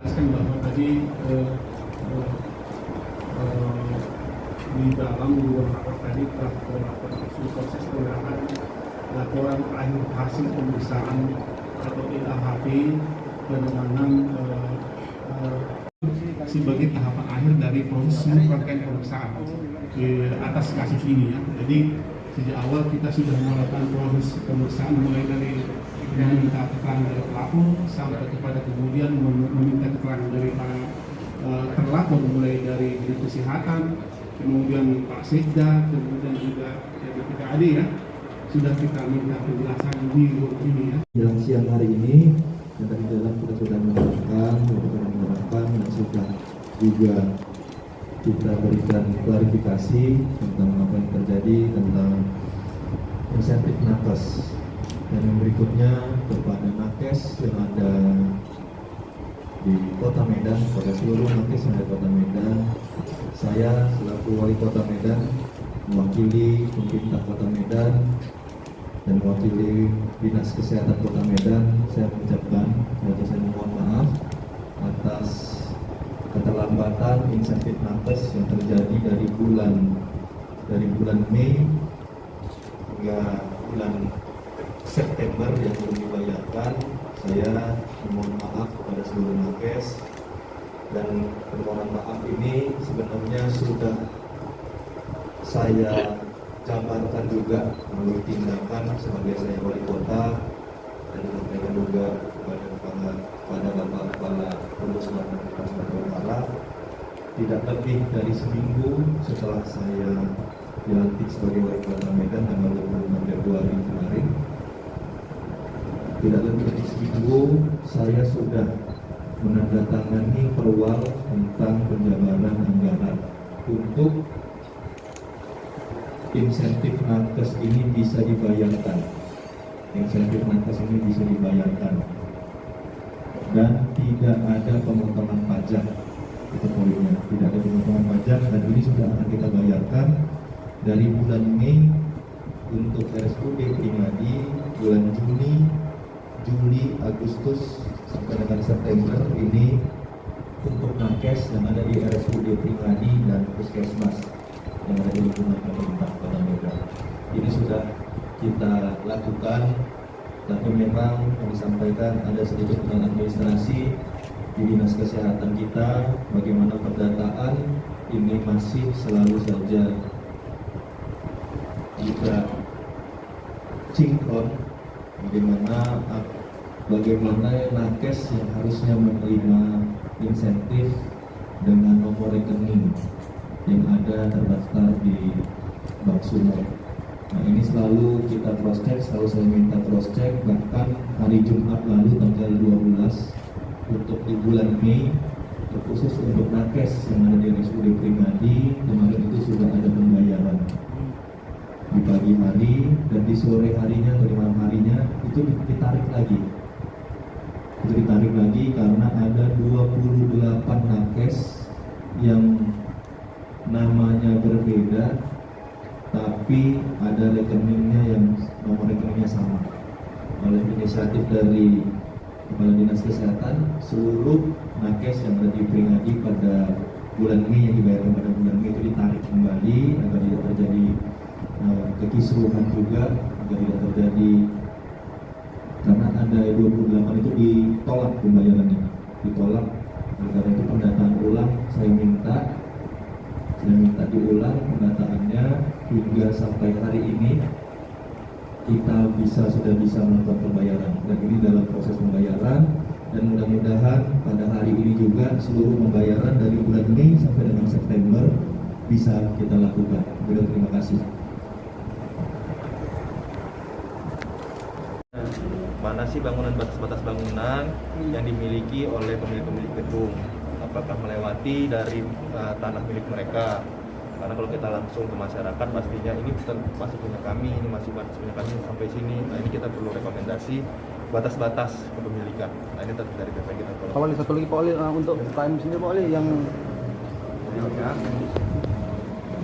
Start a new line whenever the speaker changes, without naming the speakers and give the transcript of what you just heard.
Jelaskan bahwa tadi di dalam rapat tadi telah melakukan proses penyerahan laporan akhir hasil pemeriksaan atau LAHP penanganan sebagai tahapan akhir dari proses rangkaian pemeriksaan di atas kasus ini ya. Jadi sejak awal kita sudah melakukan proses pemeriksaan mulai dari meminta keterangan dari pelaku sampai kepada kemudian meminta keterangan dari para terlapor, mulai dari dinas kesehatan, kemudian Pak Sekda, kemudian juga BPKAD ya, sudah kita minta penjelasan di grup ini ya.
Yang siang hari ini yang tadi dalam kita sudah menerangkan dan sudah juga kita berikan klarifikasi tentang apa yang terjadi tentang insentif nakes. Dan yang berikutnya kepada nakes yang ada di Kota Medan, pada seluruh nakes yang ada di Kota Medan, saya selaku Wali Kota Medan mewakili pemerintah Kota Medan dan mewakili Dinas Kesehatan Kota Medan, saya mengucapkan atau saya mohon maaf atas keterlambatan insentif nakes yang terjadi dari bulan Mei hingga bulan September yang belum dibayarkan. Saya memohon maaf kepada seluruh nakes, dan permohonan maaf ini sebenarnya sudah saya jabarkan juga melalui tindakan sebagai saya wali kota, dan disampaikan juga kepada Bapak Kepala Perusahaan Kepala tidak lebih dari seminggu setelah saya dilantik sebagai wali kota Medan tanggal 26 Februari kemarin. Tidak lebih dari seminggu saya sudah menandatangani perwal tentang penjabaran anggaran untuk insentif nakes ini bisa dibayarkan. Insentif nakes ini bisa dibayarkan dan tidak ada pemotongan pajak. Itu poinnya, tidak ada pemotongan pajak, dan ini sudah akan kita bayarkan dari bulan Mei untuk RSUD pribadi, bulan Juni, Juli, Agustus sampai dengan September ini untuk nakes yang ada di RSUD pribadi dan puskesmas yang ada di lingkungan pemerintah Kota Medan. Ini sudah kita lakukan, tapi memang yang disampaikan ada sedikit kendala administrasi di Dinas Kesehatan kita, bagaimana pendataan ini masih selalu saja tidak sinkron. Bagaimana nakes yang harusnya menerima insentif dengan nomor rekening yang ada terdaftar di Bank Sumber. Nah, ini selalu kita cross check, selalu saya minta cross check. Bahkan hari Jumat lalu tanggal 12 untuk di bulan Mei, terkhusus untuk nakes yang ada di RSUD pribadi, kemarin itu sudah ada pembayaran di pagi hari, dan di sore harinya atau di malam harinya itu ditarik lagi. Itu ditarik lagi karena ada 28 nakes yang namanya berbeda, tapi ada rekeningnya yang nomor rekeningnya sama. Oleh inisiatif dari Kepala Dinas Kesehatan, seluruh nakes yang ada di pribadi pada bulan Mei yang dibayarkan pada bulan Mei itu ditarik kembali agar tidak terjadi kekisruhan juga, agar tidak terjadi, karena ada 28 itu ditolak pembayarannya, ditolak. Karena itu pendataan ulang saya minta diulang pendataannya hingga sampai hari ini kita sudah bisa melakukan pembayaran, dan ini dalam proses pembayaran, dan mudah-mudahan pada hari ini juga seluruh pembayaran dari bulan Mei sampai dengan September bisa kita lakukan. Terima kasih.
Mana sih bangunan batas-batas bangunan yang dimiliki oleh pemilik-pemilik gedung? Apakah melewati dari tanah milik mereka? Karena kalau kita langsung ke masyarakat, pastinya ini masih punya kami, ini masih punya kami sampai sini. Nah, ini kita perlu rekomendasi batas-batas kepemilikan. Nah, ini dari BP kita.
Pak Wali, satu lagi Pak Wali, untuk KM sendiri Pak Wali yang